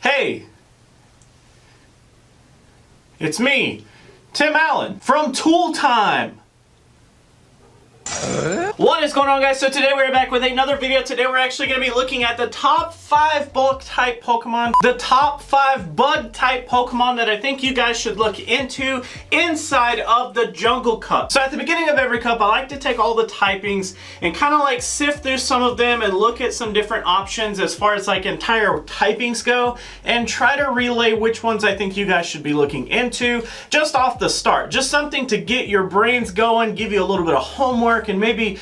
Hey, it's me, Tim Allen from Tool Time. What is going on, guys? So today we're back with another video. Today we're actually going to be looking at the top 5 bulk type Pokemon, the top 5 bug type Pokemon that I think you guys should look into inside of the Jungle Cup. So at the beginning of every cup, I like to take all the typings and kind of like sift through some of them and look at some different options as far as like entire typings go and try to relay which ones I think you guys should be looking into just off the start. Just something to get your brains going, give you a little bit of homework, and maybe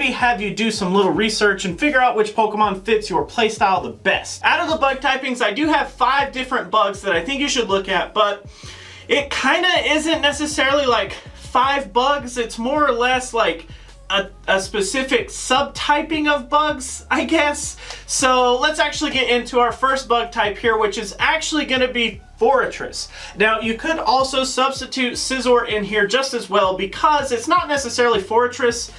have you do some little research and figure out which Pokemon fits your playstyle the best. Out of the bug typings, I do have 5 different bugs that I think you should look at, but it kind of isn't necessarily like 5 bugs. It's more or less like a specific subtyping of bugs, I guess. So let's actually get into our first bug type here, which is actually going to be Forretress. Now, you could also substitute Scizor in here just as well, because it's not necessarily Forretress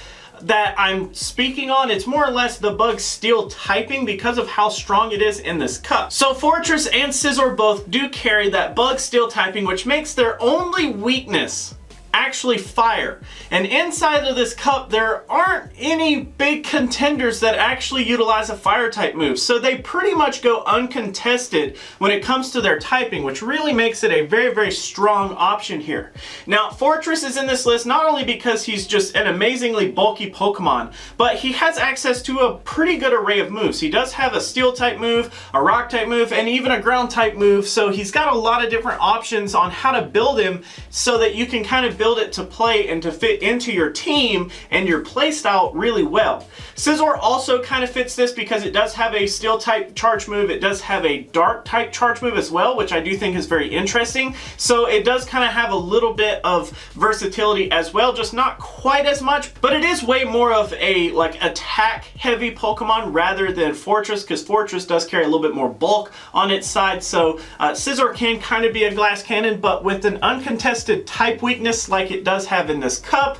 that I'm speaking on. It's more or less the bug steel typing because of how strong it is in this cup. So Forretress and Scizor both do carry that bug steel typing, which makes their only weakness actually fire. And inside of this cup, there aren't any big contenders that actually utilize a fire type move. So they pretty much go uncontested when it comes to their typing, which really makes it a very, very strong option here. Now, Forretress is in this list not only because he's just an amazingly bulky Pokemon, but he has access to a pretty good array of moves. He does have a steel type move, a rock type move, and even a ground type move. So he's got a lot of different options on how to build him so that you can kind of build it to play and to fit into your team and your playstyle really well. Scizor also kind of fits this because it does have a steel type charge move. It does have a dark type charge move as well, which I do think is very interesting. So it does kind of have a little bit of versatility as well, just not quite as much, but it is way more of a like attack heavy Pokemon rather than Forretress, because Forretress does carry a little bit more bulk on its side. So Scizor can kind of be a glass cannon, but with an uncontested type weakness like it does have in this cup,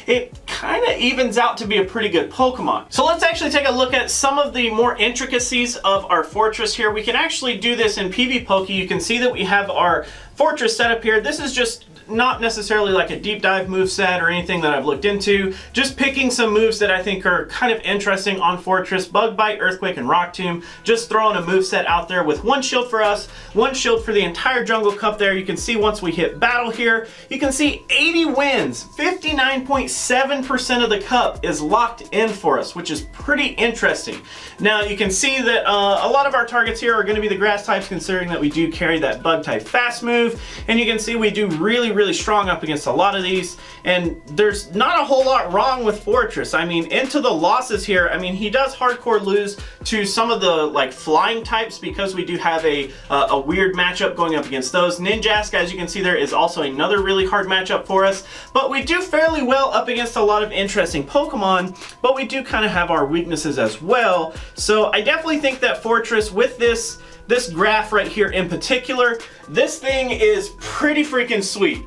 it kind of evens out to be a pretty good Pokemon. So let's actually take a look at some of the more intricacies of our Forretress here. We can actually do this in PvPoke. You can see that we have our Forretress setup here. This is just not necessarily like a deep dive move set or anything that I've looked into, just picking some moves that I think are kind of interesting on Forretress. Bug Bite, Earthquake, and Rock Tomb. Just throwing a move set out there with 1 shield for us, 1 shield for the entire Jungle Cup there. You can see once we hit battle here, you can see 80 wins, 59.7% of the cup is locked in for us, which is pretty interesting. Now you can see that a lot of our targets here are going to be the grass types, considering that we do carry that bug type fast move, and you can see we do really strong up against a lot of these, and there's not a whole lot wrong with Forretress. I mean, into the losses here, I mean, he does hardcore lose to some of the like flying types because we do have a weird matchup going up against those. Ninjask, as you can see there, is also another really hard matchup for us, but we do fairly well up against a lot of interesting Pokemon, but we do kind of have our weaknesses as well. So I definitely think that Forretress, with this graph right here in particular, this thing is pretty freaking sweet.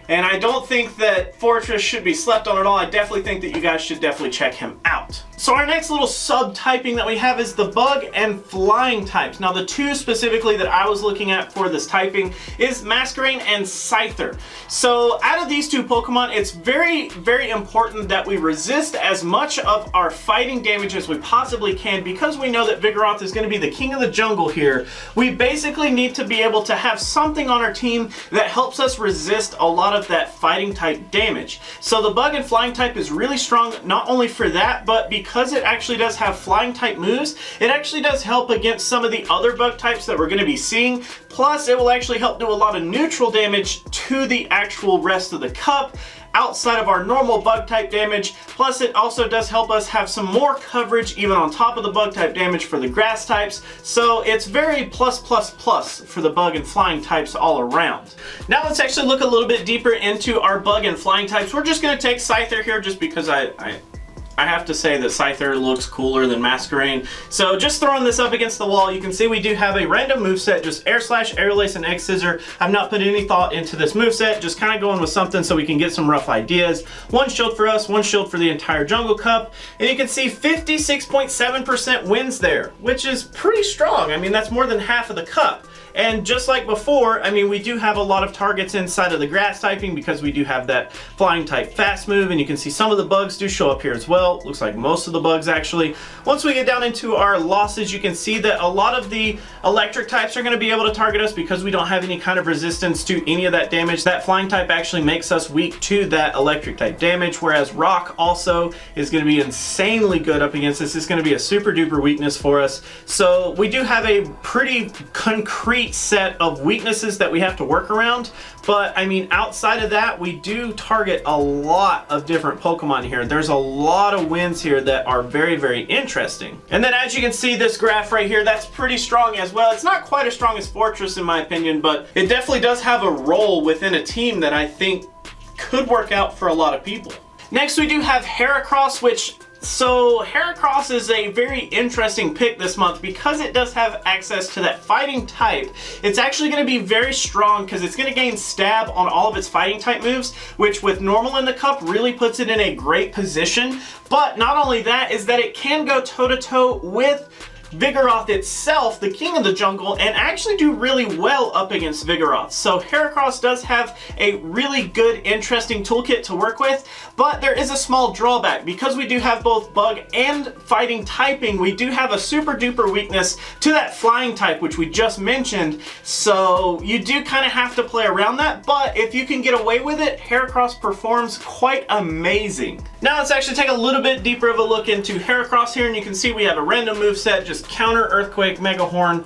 And I don't think that Forretress should be slept on at all. I definitely think that you guys should definitely check him out. So our next little sub-typing that we have is the bug and flying types. Now the 2 specifically that I was looking at for this typing is Masquerain and Scyther. So out of these 2 Pokemon, it's very, very important that we resist as much of our fighting damage as we possibly can, because we know that Vigoroth is going to be the king of the jungle here. We basically need to be able to have something on our team that helps us resist a lot of that fighting type damage. So the bug and flying type is really strong, not only for that, but because it actually does have flying type moves, it actually does help against some of the other bug types that we're going to be seeing. Plus, it will actually help do a lot of neutral damage to the actual rest of the cup outside of our normal bug type damage. Plus, it also does help us have some more coverage even on top of the bug type damage for the grass types. So it's very plus for the bug and flying types all around. Now let's actually look a little bit deeper into our bug and flying types. We're just going to take Scyther here just because I I have to say that Scyther looks cooler than Masquerain. So just throwing this up against the wall, you can see we do have a random moveset, just Air Slash, Aerial Ace, and Egg Scissor. I've not put any thought into this moveset, just kind of going with something so we can get some rough ideas. One shield for us, one shield for the entire Jungle Cup, and you can see 56.7% wins there, which is pretty strong. I mean, that's more than half of the cup. And just like before, I mean, we do have a lot of targets inside of the grass typing because we do have that flying type fast move, and you can see some of the bugs do show up here as well. Looks like most of the bugs actually. Once we get down into our losses, you can see that a lot of the electric types are going to be able to target us because we don't have any kind of resistance to any of that damage. That flying type actually makes us weak to that electric type damage, whereas rock also is going to be insanely good up against this. It's going to be a super duper weakness for us. So we do have a pretty concrete set of weaknesses that we have to work around. But I mean, outside of that, we do target a lot of different Pokemon here. There's a lot of wins here that are very, very interesting. And then as you can see, this graph right here, that's pretty strong as well. It's not quite as strong as Fortress in my opinion, but it definitely does have a role within a team that I think could work out for a lot of people. Next, we do have Haircross, so Haircross is a very interesting pick this month because it does have access to that fighting type. It's actually going to be very strong because it's going to gain stab on all of its fighting type moves, which with normal in the cup really puts it in a great position. But not only that, is that it can go toe-to-toe with Vigoroth itself, the king of the jungle, and actually do really well up against Vigoroth. So Haircross does have a really good, interesting toolkit to work with, but there is a small drawback. Because we do have both bug and fighting typing, we do have a super duper weakness to that flying type, which we just mentioned. So you do kind of have to play around that, but if you can get away with it, Haircross performs quite amazing. Now let's actually take a little bit deeper of a look into Haircross here, and you can see we have a random moveset, just counter, earthquake, mega horn,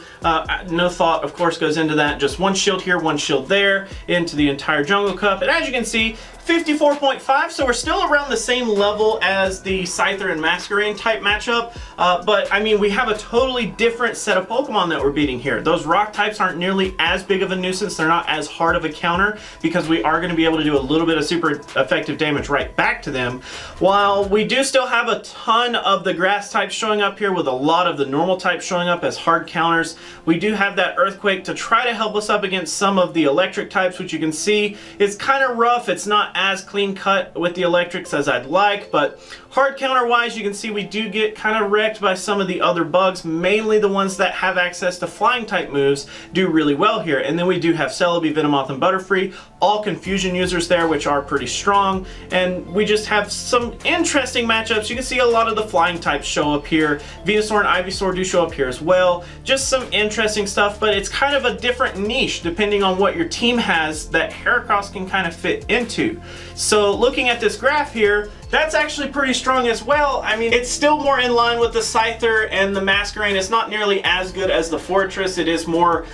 no thought of course goes into that, just one shield here, one shield there, into the entire jungle cup. And as you can see, 54.5, so we're still around the same level as the Scyther and Masquerain type matchup, but I mean, we have a totally different set of Pokemon that we're beating here. Those rock types aren't nearly as big of a nuisance, they're not as hard of a counter because we are going to be able to do a little bit of super effective damage right back to them, while we do still have a ton of the grass types showing up here with a lot of the normal types showing up as hard counters. We do have that earthquake to try to help us up against some of the electric types, which you can see is kind of rough. It's not as clean cut with the electrics as I'd like, but hard counter wise, you can see we do get kind of wrecked by some of the other bugs. Mainly the ones that have access to flying type moves do really well here. And then we do have Celebi, Venomoth, and Butterfree, all confusion users there, which are pretty strong. And we just have some interesting matchups. You can see a lot of the flying types show up here. Venusaur and Ivysaur do show up here as well. Just some interesting stuff, but it's kind of a different niche depending on what your team has that Haircross can kind of fit into. So looking at this graph here, that's actually pretty strong as well. I mean, it's still more in line with the Scyther and the Masquerain. It's not nearly as good as the Fortress. It is more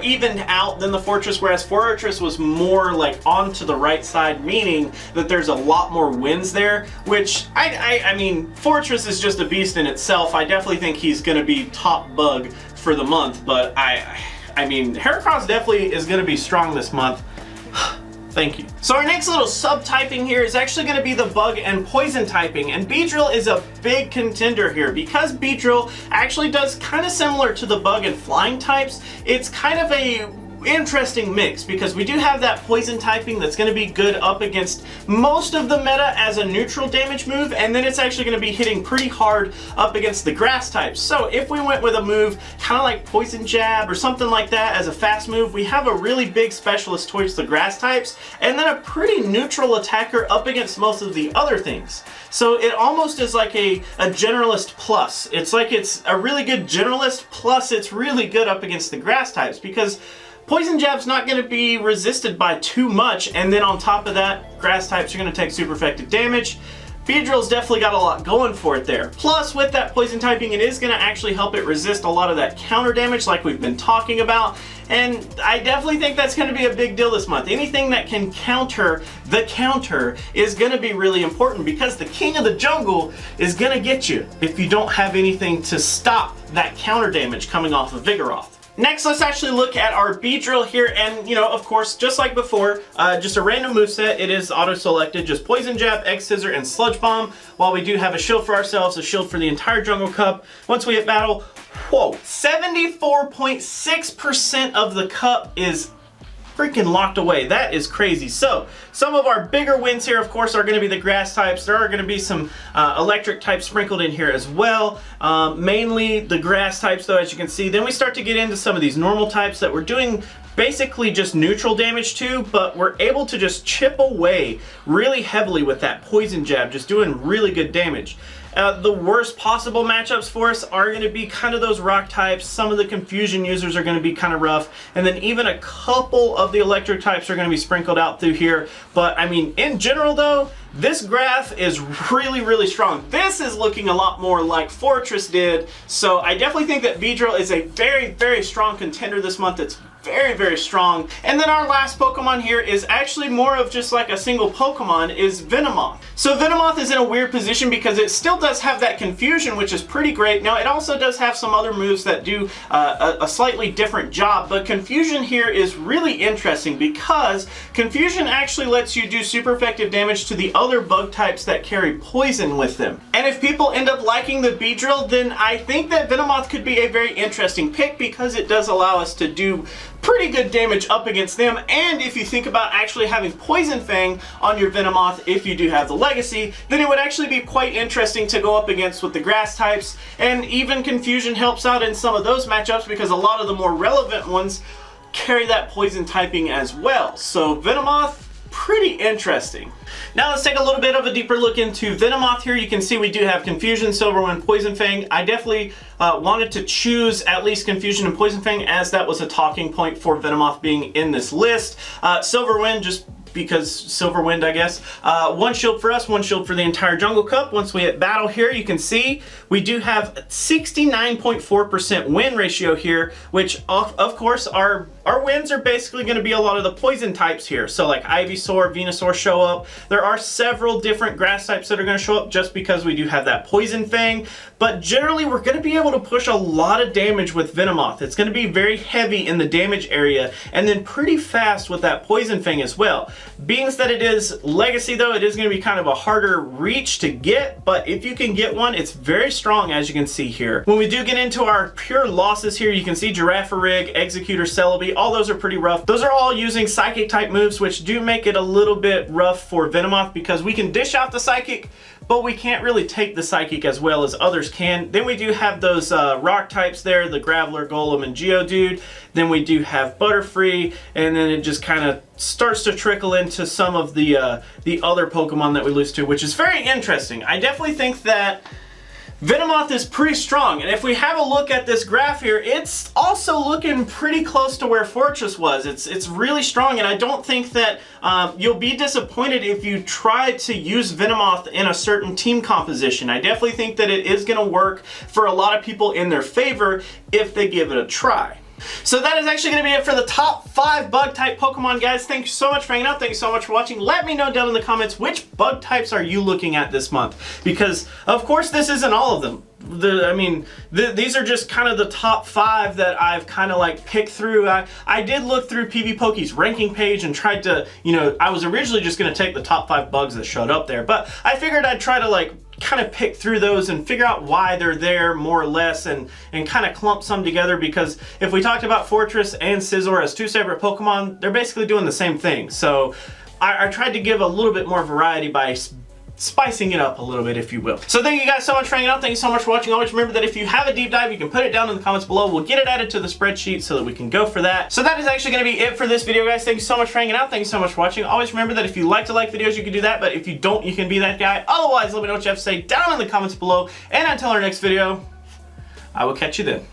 evened out than the Fortress, whereas Fortress was more like onto the right side, meaning that there's a lot more wins there, which I mean, Fortress is just a beast in itself. I definitely think he's gonna be top bug for the month, but I mean, Haircross definitely is gonna be strong this month. Thank you. So our next little subtyping here is actually going to be the bug and poison typing, and Beedrill is a big contender here because Beedrill actually does kind of similar to the bug and flying types. It's kind of a interesting mix because we do have that poison typing that's going to be good up against most of the meta as a neutral damage move, and then it's actually going to be hitting pretty hard up against the grass types. So if we went with a move kind of like Poison Jab or something like that as a fast move, we have a really big specialist towards the grass types and then a pretty neutral attacker up against most of the other things. So it almost is like a generalist plus. It's like it's a really good generalist plus it's really good up against the grass types because Poison Jab's not going to be resisted by too much, and then on top of that, grass types are going to take super effective damage. Beedrill's definitely got a lot going for it there. Plus, with that poison typing, it is going to actually help it resist a lot of that counter damage like we've been talking about, and I definitely think that's going to be a big deal this month. Anything that can counter the counter is going to be really important because the king of the jungle is going to get you if you don't have anything to stop that counter damage coming off of Vigoroth. Next, let's actually look at our Beedrill here, and, you know, of course, just like before, just a random moveset. It is auto-selected, just Poison Jab, X-Scissor, and Sludge Bomb, while we do have a shield for ourselves, a shield for the entire Jungle Cup. Once we hit battle, whoa, 74.6% of the cup is freaking locked away. That is crazy. So some of our bigger wins here, of course, are going to be the grass types. There are going to be some electric types sprinkled in here as well. Mainly the grass types, though, as you can see. Then we start to get into some of these normal types that we're doing basically just neutral damage to, but we're able to just chip away really heavily with that poison jab, just doing really good damage. The worst possible matchups for us are going to be kind of those rock types. Some of the confusion users are going to be kind of rough, and then even a couple of the electric types are going to be sprinkled out through here. But I mean, in general though, this graph is really, really strong. This is looking a lot more like Fortress did, so I definitely think that Beedrill is a very, very strong contender this month. It's very, very strong. And then our last Pokemon here is actually more of just like a single Pokemon, is Venomoth. So Venomoth is in a weird position because it still does have that confusion, which is pretty great. Now it also does have some other moves that do a slightly different job, but confusion here is really interesting because confusion actually lets you do super effective damage to the other bug types that carry poison with them. And if people end up liking the Beedrill, then I think that Venomoth could be a very interesting pick because it does allow us to do pretty good damage up against them. And if you think about actually having Poison Fang on your Venomoth, if you do have the Legacy, then it would actually be quite interesting to go up against with the grass types. And even Confusion helps out in some of those matchups because a lot of the more relevant ones carry that poison typing as well. So Venomoth, pretty interesting. Now let's take a little bit of a deeper look into Venomoth here. You can see we do have Confusion, Silverwind, Poison Fang. I definitely wanted to choose at least Confusion and Poison Fang as that was a talking point for Venomoth being in this list. Silverwind, just because Silverwind, I guess. One shield for us, one shield for the entire Jungle Cup. Once we hit battle here, you can see we do have 69.4% win ratio here, which of course our wins are basically going to be a lot of the poison types here. So like Ivysaur, Venusaur show up. There are several different grass types that are going to show up just because we do have that Poison Fang. But generally we're going to be able to push a lot of damage with Venomoth. It's going to be very heavy in the damage area and then pretty fast with that Poison Fang as well. Being that it is Legacy though, it is going to be kind of a harder reach to get, but if you can get one, it's very strong as you can see here. When we do get into our pure losses here, you can see Girafarig, Executor, Celebi, all those are pretty rough. Those are all using Psychic type moves, which do make it a little bit rough for Venomoth because we can dish out the Psychic, but we can't really take the Psychic as well as others can. Then we do have those rock types there, the Graveler, Golem, and Geodude. Then we do have Butterfree, and then it just kind of starts to trickle into some of the other Pokemon that we lose to, which is very interesting. I definitely think that Venomoth is pretty strong, and if we have a look at this graph here, it's also looking pretty close to where Fortress was. It's really strong, and I don't think that you'll be disappointed if you try to use Venomoth in a certain team composition. I definitely think that it is going to work for a lot of people in their favor if they give it a try. So that is actually going to be it for the top 5 bug type Pokemon, guys. Thank you so much for hanging out. Thank you so much for watching. Let me know down in the comments which bug types are you looking at this month, because of course this isn't all of them. These are just kind of the top 5 that I've kind of like picked through. I did look through PvPoke's ranking page and tried to, I was originally just going to take the top 5 bugs that showed up there, but I figured I'd try to like kind of pick through those and figure out why they're there more or less and kind of clump some together, because if we talked about Fortress and Scizor as 2 separate Pokemon, they're basically doing the same thing. So I tried to give a little bit more variety by spicing it up a little bit, if you will. So thank you guys so much for hanging out. Thank you so much for watching. Always remember that if you have a deep dive, you can put it down in the comments below. We'll get it added to the spreadsheet so that we can go for that. So that is actually going to be it for this video, guys. Thank you so much for hanging out. Thank you so much for watching. Always remember that if you like to like videos, you can do that, but if you don't, you can be that guy. Otherwise, let me know what you have to say down in the comments below. And until our next video, I will catch you then.